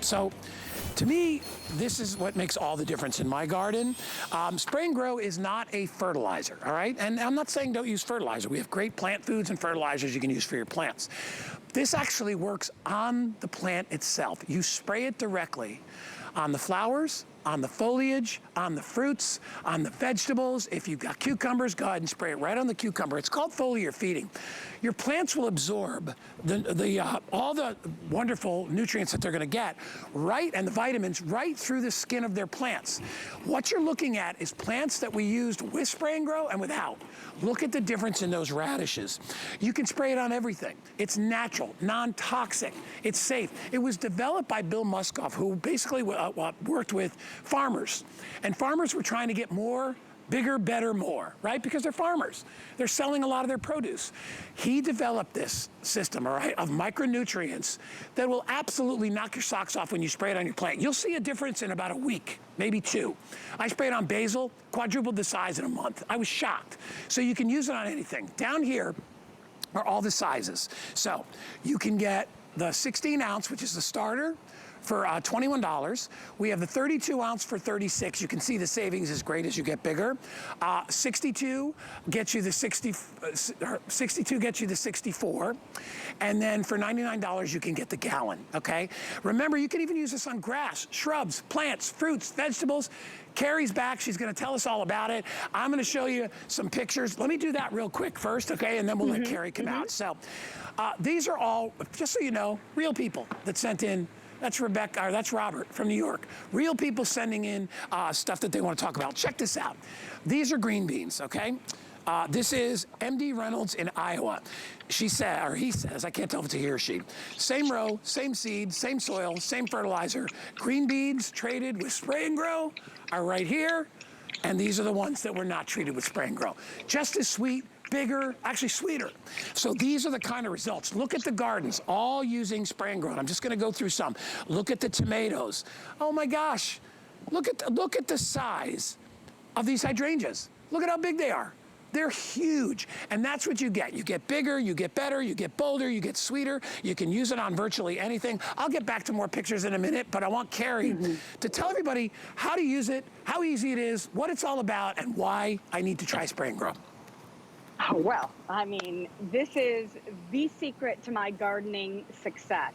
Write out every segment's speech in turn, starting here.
So to me, this is what makes all the difference in my garden. SprayNGrow is not a fertilizer, all right? And I'm not saying don't use fertilizer. We have great plant foods and fertilizers you can use for your plants. This actually works on the plant itself. You spray it directly on the flowers, on the foliage, on the fruits, on the vegetables. If you've got cucumbers, go ahead and spray it right on the cucumber. It's called foliar feeding. Your plants will absorb all the wonderful nutrients that they're gonna get and the vitamins right through the skin of their plants. What you're looking at is plants that we used with SprayNGrow and without. Look at the difference in those radishes. You can spray it on everything. It's natural, non-toxic, it's safe. It was developed by Bill Muskoff, who basically worked with farmers. And farmers were trying to get more, bigger, better, more, right? Because they're farmers. They're selling a lot of their produce. He developed this system, all right, of micronutrients that will absolutely knock your socks off when you spray it on your plant. You'll see a difference in about a week, maybe 2. I sprayed on basil, quadrupled the size in a month. I was shocked. So you can use it on anything. Down here are all the sizes. So you can get the 16 ounce, which is the starter, for $21. We have the 32 ounce for $36. You can see the savings is great as you get bigger. 62 gets you the 62 gets you the 64. And then for $99, you can get the gallon, okay? Remember, you can even use this on grass, shrubs, plants, fruits, vegetables. Carrie's back, she's gonna tell us all about it. I'm gonna show you some pictures. Let me do that real quick first, okay? And then we'll let Carrie come out. So these are all, just so you know, real people that sent in. That's Rebecca, or that's Robert from New York. Real people sending in stuff that they want to talk about. Check this out. These are green beans, okay? This is MD Reynolds in Iowa. She said, or he says, I can't tell if it's a he or she. Same row, same seed, same soil, same fertilizer. Green beans traded with SprayNGrow are right here. And these are the ones that were not treated with SprayNGrow. Just as sweet, bigger, actually sweeter. So these are the kind of results. Look at the gardens, all using SprayNGrow. I'm just gonna go through some. Look at the tomatoes. Oh my gosh, look at the size of these hydrangeas. Look at how big they are. They're huge, and that's what you get. You get bigger, you get better, you get bolder, you get sweeter. You can use it on virtually anything. I'll get back to more pictures in a minute, but I want Carrie to tell everybody how to use it, how easy it is, what it's all about, and why I need to try SprayNGrow. Oh, well, I mean, this is the secret to my gardening success.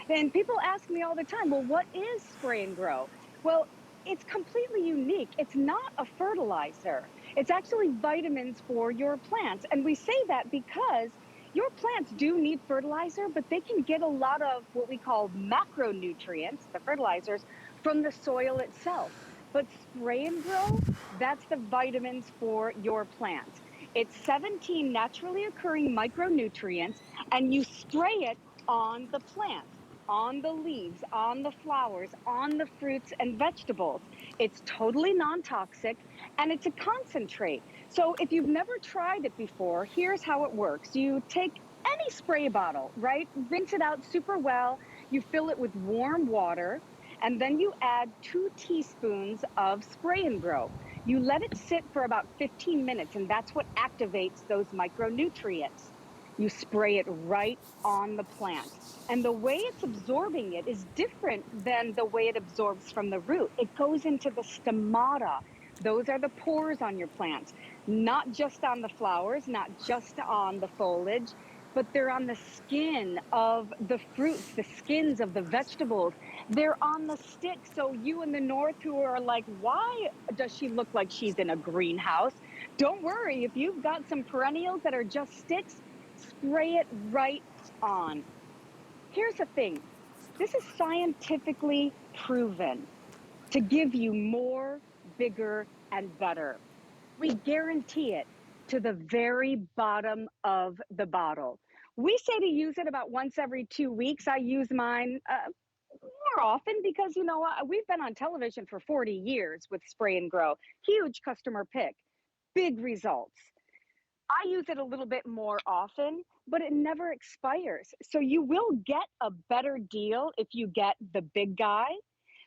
And people ask me all the time, well, what is SprayNGrow? Well, it's completely unique. It's not a fertilizer. It's actually vitamins for your plants. And we say that because your plants do need fertilizer, but they can get a lot of what we call macronutrients, the fertilizers, from the soil itself. But SprayNGrow, that's the vitamins for your plants. It's 17 naturally occurring micronutrients, and you spray it on the plant, on the leaves, on the flowers, on the fruits and vegetables. It's totally non-toxic, and it's a concentrate. So if you've never tried it before, here's how it works. You take any spray bottle, right? Rinse it out super well. You fill it with warm water, and then you add 2 teaspoons of SprayNGrow. You let it sit for about 15 minutes, and that's what activates those micronutrients. You spray it right on the plant. And the way it's absorbing it is different than the way it absorbs from the root. It goes into the stomata. Those are the pores on your plants, not just on the flowers, not just on the foliage, but they're on the skin of the fruits, the skins of the vegetables. They're on the sticks. So you in the north who are like, why does she look like she's in a greenhouse? Don't worry, if you've got some perennials that are just sticks, spray it right on. Here's the thing, this is scientifically proven to give you more, bigger, and better. We guarantee it to the very bottom of the bottle. We say to use it about once every 2 weeks. I use mine more often because, you know, we've been on television for 40 years with SprayNGrow. Huge customer pick, big results. I use it a little bit more often, but it never expires. So you will get a better deal if you get the big guy.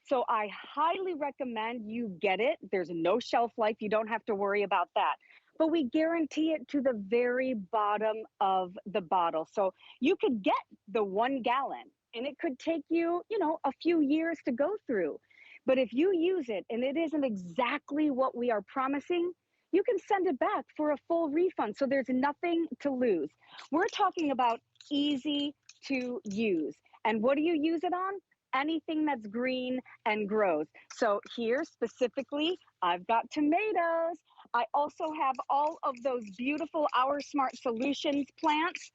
So I highly recommend you get it. There's no shelf life. You don't have to worry about that. But we guarantee it to the very bottom of the bottle. So you could get the 1 gallon and it could take you, a few years to go through. But if you use it and it isn't exactly what we are promising, you can send it back for a full refund. So there's nothing to lose. We're talking about easy to use. And what do you use it on? Anything that's green and grows. So here specifically, I've got tomatoes. I also have all of those beautiful Our Smart Solutions plants.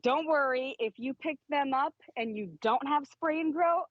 Don't worry, if you pick them up and you don't have Spray and Grow,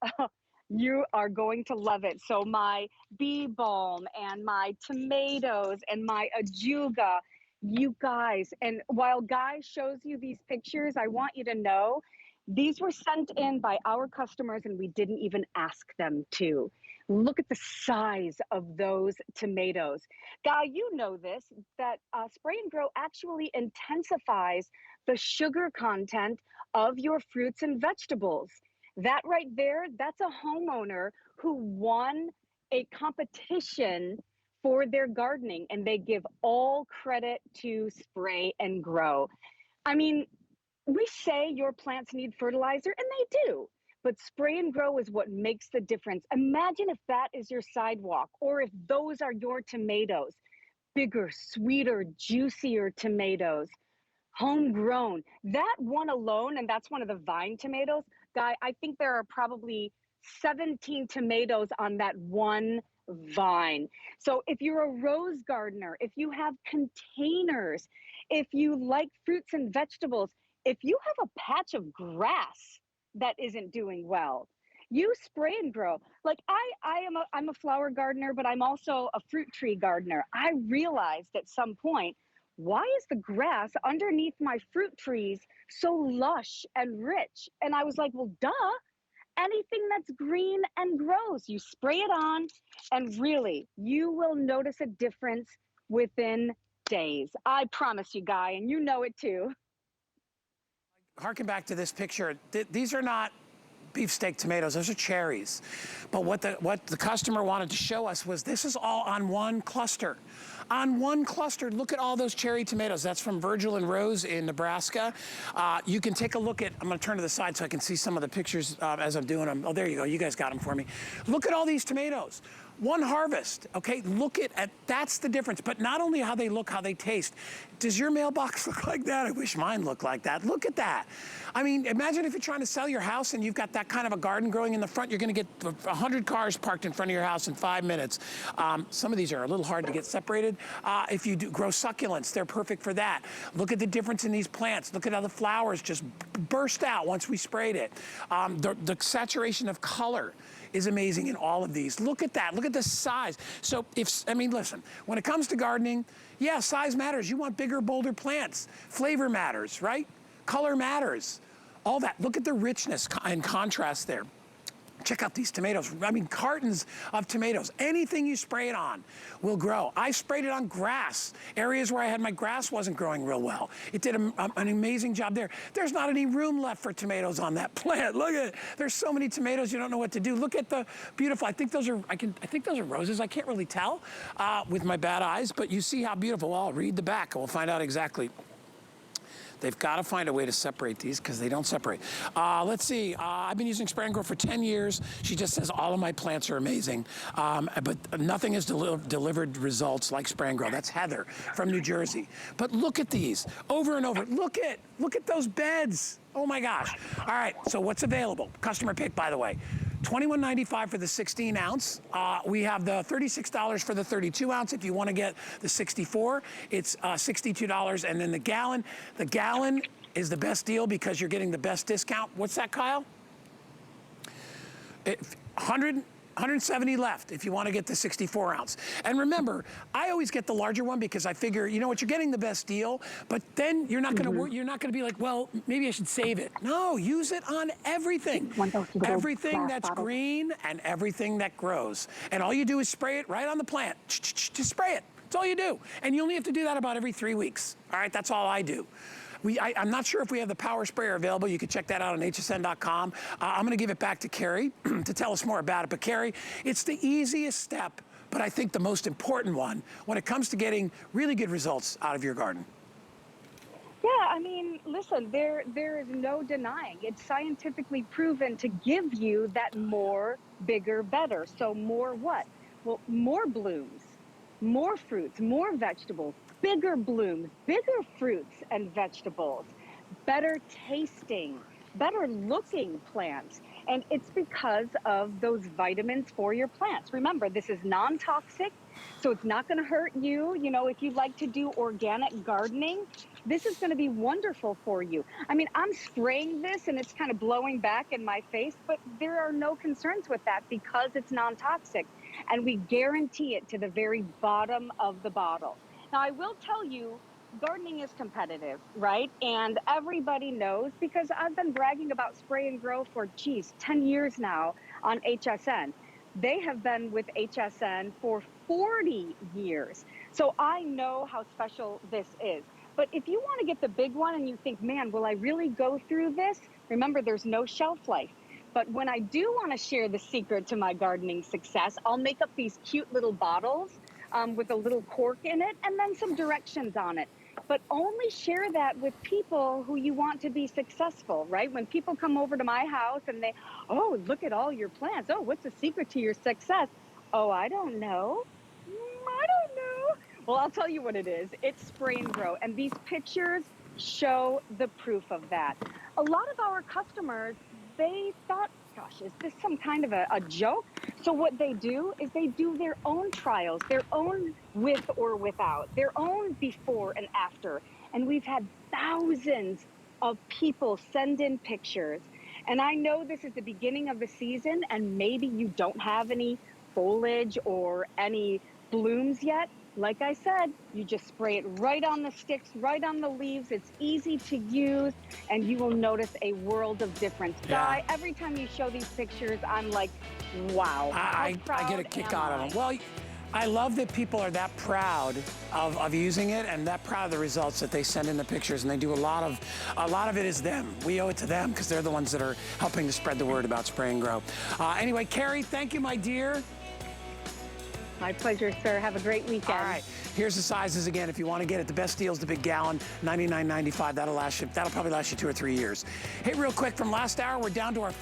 you are going to love it. So my bee balm and my tomatoes and my ajuga, you guys, and while Guy shows you these pictures, I want you to know these were sent in by our customers and we didn't even ask them to. Look at the size of those tomatoes. Guy, you know this, that Spray and Grow actually intensifies the sugar content of your fruits and vegetables. That right there, that's a homeowner who won a competition for their gardening, and they give all credit to Spray and Grow. I mean, we say your plants need fertilizer, and they do, but Spray and Grow is what makes the difference. Imagine if that is your sidewalk, or if those are your tomatoes, bigger, sweeter, juicier tomatoes. Homegrown. That one alone, and that's one of the vine tomatoes, Guy, I think there are probably 17 tomatoes on that one vine. So if you're a rose gardener, if you have containers, if you like fruits and vegetables, if you have a patch of grass that isn't doing well, you Spray and Grow. Like I'm a flower gardener, but I'm also a fruit tree gardener. I realized at some point, why is the grass underneath my fruit trees so lush and rich? And I was like, well, duh, anything that's green and grows, you spray it on, and really, you will notice a difference within days. I promise you, Guy, and you know it too. Harken back to this picture. These are not beefsteak tomatoes, those are cherries. But what the customer wanted to show us was this is all on one cluster. On one cluster, look at all those cherry tomatoes. That's from Virgil and Rose in Nebraska. You can take a look at, I'm gonna turn to the side so I can see some of the pictures as I'm doing them. Oh, there you go, you guys got them for me. Look at all these tomatoes. One harvest, okay? Look at that's the difference. But not only how they look, how they taste. Does your mailbox look like that? I wish mine looked like that. Look at that. I mean, imagine if you're trying to sell your house and you've got that kind of a garden growing in the front, you're gonna get 100 cars parked in front of your house in 5 minutes. Some of these are a little hard to get separated. If you do grow succulents, they're perfect for that. Look at the difference in these plants. Look at how the flowers just burst out once we sprayed it. The saturation of color is amazing in all of these. Look at that, look at the size. So listen, when it comes to gardening, yeah, size matters. You want bigger, bolder plants. Flavor matters, right? Color matters. All that, look at the richness and contrast there. Check out these tomatoes. I mean, cartons of tomatoes. Anything you spray it on will grow. I sprayed it on grass. Areas where I had my grass wasn't growing real well. It did an amazing job there. There's not any room left for tomatoes on that plant. Look at it. There's so many tomatoes you don't know what to do. Look at the beautiful. I think those are roses. I can't really tell with my bad eyes, but you see how beautiful. Well, I'll read the back and we'll find out exactly. They've got to find a way to separate these because they don't separate. Let's see. I've been using SprayNGrow for 10 years. She just says all of my plants are amazing, but nothing has delivered results like SprayNGrow. That's Heather from New Jersey. But look at these over and over. Look at those beds. Oh my gosh. All right. So what's available? Customer pick, by the way. $21.95 for the 16 ounce. We have the $36 for the 32 ounce. If you want to get the 64, it's $62. And then the gallon is the best deal because you're getting the best discount. What's that, Kyle? 170 left if you want to get the 64 ounce. And remember, I always get the larger one because I figure, you know what, you're getting the best deal, but then you're not going to you're not going to be like, well, maybe I should save it. No, use it on everything. Everything that's green and everything that grows. And all you do is spray it right on the plant. Just spray it. That's all you do. And you only have to do that about every 3 weeks. All right, that's all I do. I'm not sure if we have the power sprayer available. You can check that out on hsn.com. I'm going to give it back to Carrie to tell us more about it. But Carrie, it's the easiest step, but I think the most important one when it comes to getting really good results out of your garden. Yeah, I mean, listen, there is no denying. It's scientifically proven to give you that more, bigger, better. So more what? Well, more blooms, more fruits, more vegetables, bigger blooms, bigger fruits and vegetables, better tasting, better looking plants. And it's because of those vitamins for your plants. Remember, this is non-toxic, so it's not going to hurt you. You know, if you like to do organic gardening, this is going to be wonderful for you. I mean, I'm spraying this and it's kind of blowing back in my face, but there are no concerns with that because it's non-toxic and we guarantee it to the very bottom of the bottle. Now, I will tell you, gardening is competitive, right? And everybody knows because I've been bragging about Spray and Grow for, geez, 10 years now on HSN. They have been with HSN for 40 years. So I know how special this is. But if you want to get the big one and you think, man, will I really go through this? Remember, there's no shelf life. But when I do want to share the secret to my gardening success, I'll make up these cute little bottles with a little cork in it and then some directions on it. But only share that with people who you want to be successful, right? When people come over to my house and they, oh, look at all your plants. Oh, what's the secret to your success? Oh, I don't know. I don't know. Well, I'll tell you what it is. It's Spray and Grow. And these pictures show the proof of that. A lot of our customers, they thought, gosh, is this some kind of a joke? So what they do is they do their own trials, their own with or without, their own before and after. And we've had thousands of people send in pictures. And I know this is the beginning of the season and maybe you don't have any foliage or any blooms yet. Like I said, you just spray it right on the sticks, right on the leaves. It's easy to use, and you will notice a world of difference. Yeah. Guy, every time you show these pictures, I'm like, wow. I get a kick out of them. Well, I love that people are that proud of using it and that proud of the results that they send in the pictures, and they do a lot of it is them. We owe it to them because they're the ones that are helping to spread the word about Spray and Grow. Anyway, Carrie, thank you, my dear. My pleasure, sir. Have a great weekend. All right, here's the sizes again. If you want to get it, the best deal is the big gallon, $99.95. That'll probably last you 2 or 3 years. Hey, real quick, from last hour, we're down to our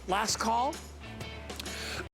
last call.